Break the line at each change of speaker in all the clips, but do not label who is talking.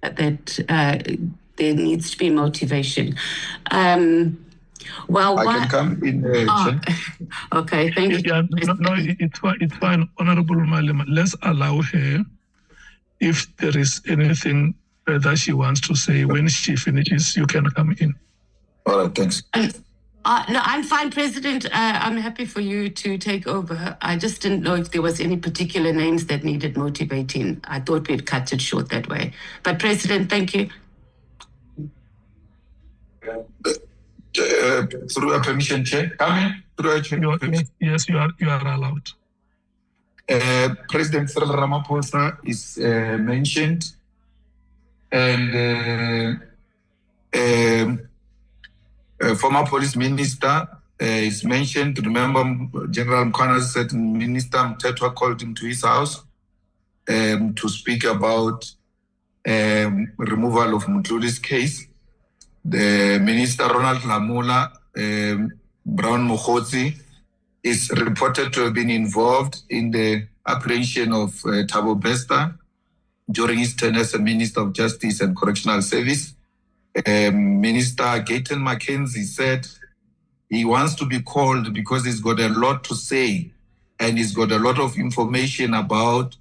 that there needs to be motivation. Well,
I can come in.
Okay, thank you.
Yeah, no, it's fine. Honorable Malema, let's allow her, if there is anything that she wants to say, when she finishes, you can come in.
All right, thanks.
No, I'm fine, President. I'm happy for you to take over. I just didn't know if there was any particular names that needed motivating. I thought we'd cut it short that way. But President, thank you.
Through a permission, Chair. Come in.
Yes, you are allowed.
President Cyril Ramaphosa is mentioned, and former police minister is mentioned. Remember, General Mkhwana said Minister Mtetwa called him to his house to speak about removal of Mutluli's case. The Minister Ronald Lamola, Brown Mokgotsi, is reported to have been involved in the apprehension of Thabo Bester during his tenure as a Minister of Justice and Correctional Service. Minister Gayton Mackenzie said he wants to be called because he's got a lot to say and he's got a lot of information about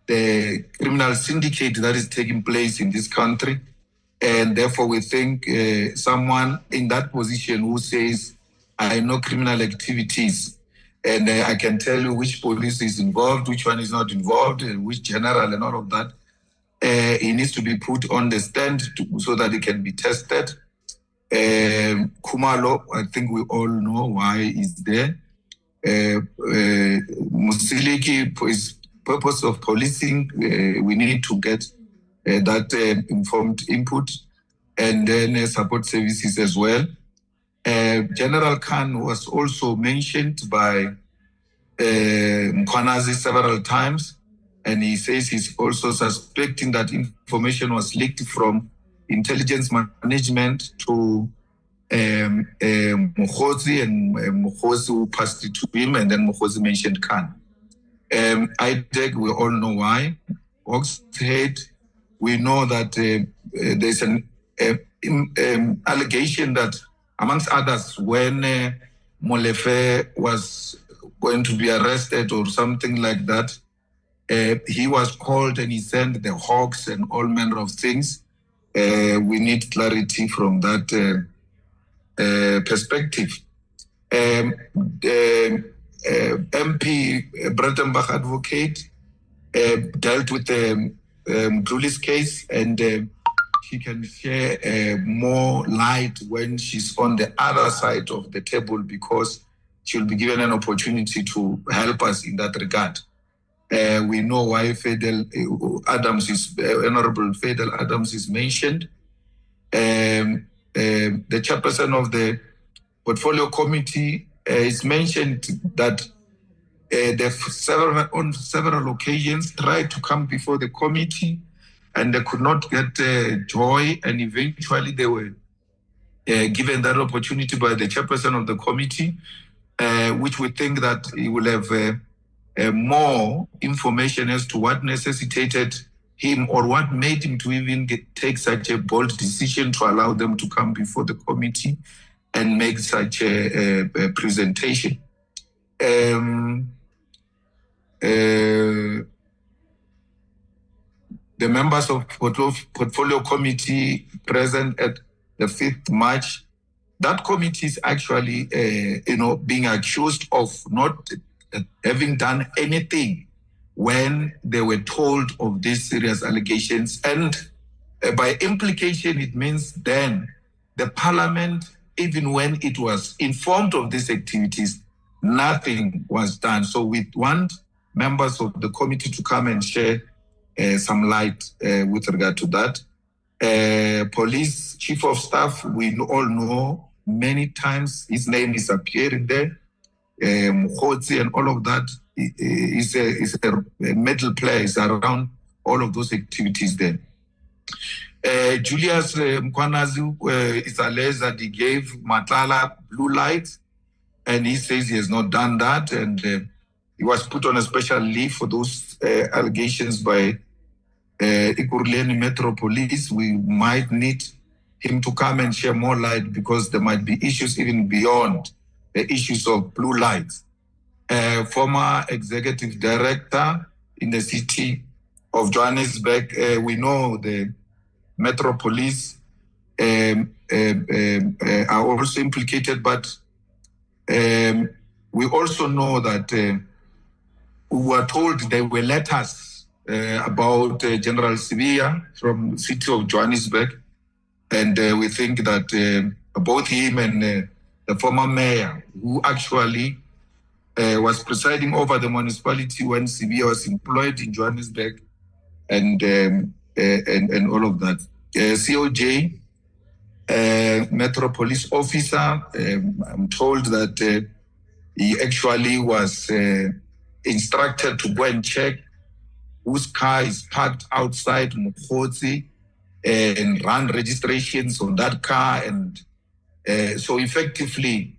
the criminal syndicate that is taking place in this country. And therefore, we think someone in that position who says, I know criminal activities, and I can tell you which police is involved, which one is not involved, which general and all of that, he needs to be put on the stand so that he can be tested. Khumalo, I think we all know why he's there. Musiliki, for his purpose of policing, we need to get that informed input, and then support services as well. General Khan was also mentioned by Mkhwanazi several times, and he says he's also suspecting that information was leaked from intelligence management to Mokgotsi, and Mokgotsi who passed it to him, and then Mokgotsi mentioned Khan. IDEC, we all know why. Oxhead, we know that there's an allegation that, amongst others, when Molefe was going to be arrested or something like that, he was called and he sent the hawks and all manner of things. We need clarity from that perspective. MP Brettenbach advocate dealt with Julius case, and she can share more light when she's on the other side of the table, because she'll be given an opportunity to help us in that regard. We know why Honorable Fidel Adams is mentioned. The chairperson of the portfolio committee is mentioned that on several occasions tried to come before the committee and they could not get joy, and eventually they were given that opportunity by the chairperson of the committee, which we think that he will have more information as to what necessitated him or what made him to even take such a bold decision to allow them to come before the committee and make such a presentation. The members of portfolio committee present at the 5th March, that committee is actually, being accused of not having done anything when they were told of these serious allegations. And by implication, it means then the parliament, even when it was informed of these activities, nothing was done. So we want members of the committee to come and share some light with regard to that. Police chief of staff, we all know many times his name is appearing there. Mokgotsi and all of that is a middle place around all of those activities there. Julius Mkhwanazi is alleged that he gave Matlala blue light, and he says he has not done that, and he was put on a special leave for those allegations by Ekurhuleni Metro Police, we might need him to come and share more light, because there might be issues even beyond the issues of blue lights. Former executive director in the city of Johannesburg, we know the Metro Police are also implicated, but we also know that we were told there were letters about General Sibia from the city of Johannesburg, and we think that both him and the former mayor, who actually was presiding over the municipality when Sibia was employed in Johannesburg, and all of that. COJ, Metro Police officer, I'm told that he actually was instructed to go and check whose car is parked outside Mokgotsi and run registrations on that car. And so effectively,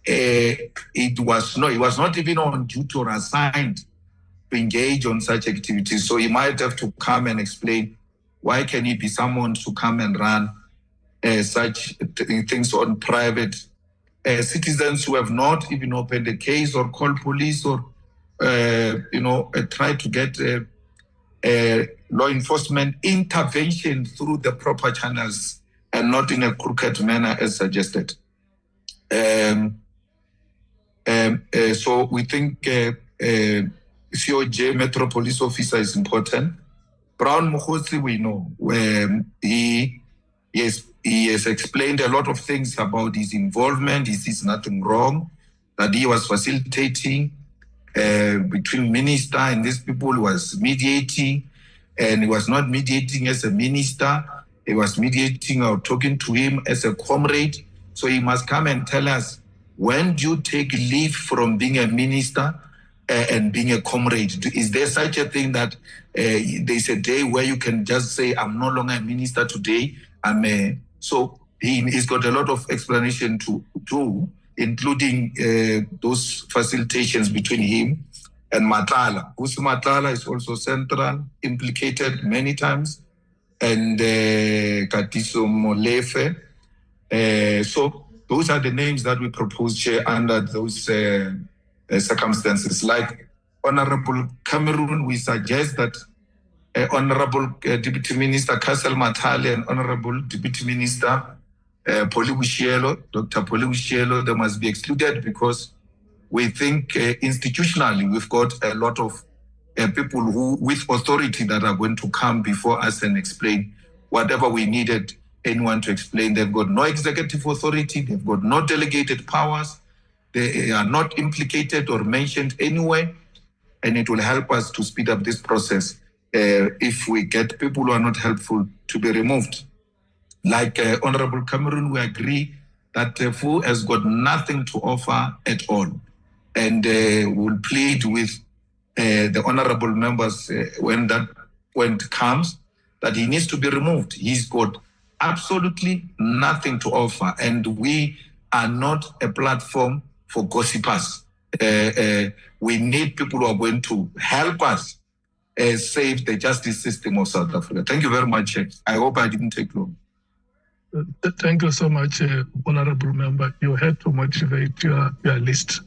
he was not even on duty or assigned to engage on such activities. So he might have to come and explain why can he be someone to come and run such things on private citizens who have not even opened a case or called police or try to get law enforcement intervention through the proper channels and not in a crooked manner as suggested. So we think COJ Metro Police officer is important. Brown Mokgotsi, we know he has explained a lot of things about his involvement. He sees nothing wrong, that he was facilitating between minister and these people. He was mediating, and he was not mediating as a minister. He was mediating or talking to him as a comrade. So he must come and tell us, when do you take leave from being a minister and being a comrade? Is there such a thing that there's a day where you can just say, I'm no longer a minister today, so he's got a lot of explanation to do, including those facilitations between him and Matala. Usi Matala is also central, implicated many times, and Katiso Molefe. So those are the names that we propose, Chair, under those circumstances. Like Honorable Cameroon, we suggest that Honorable Deputy Minister Kassel Matali and Honorable Deputy Minister Dr. Poli Bushielo, they must be excluded, because we think institutionally we've got a lot of people who with authority that are going to come before us and explain whatever we needed anyone to explain. They've got no executive authority, they've got no delegated powers, they are not implicated or mentioned anywhere, and it will help us to speed up this process if we get people who are not helpful to be removed. Like Honorable Cameroon, we agree that FU has got nothing to offer at all, and we'll plead with the honorable members when it comes, that he needs to be removed. He's got absolutely nothing to offer, and we are not a platform for gossipers. We need people who are going to help us save the justice system of South Africa. Thank you very much. I hope I didn't take long.
Thank you so much, Honorable Member. You had to motivate your list.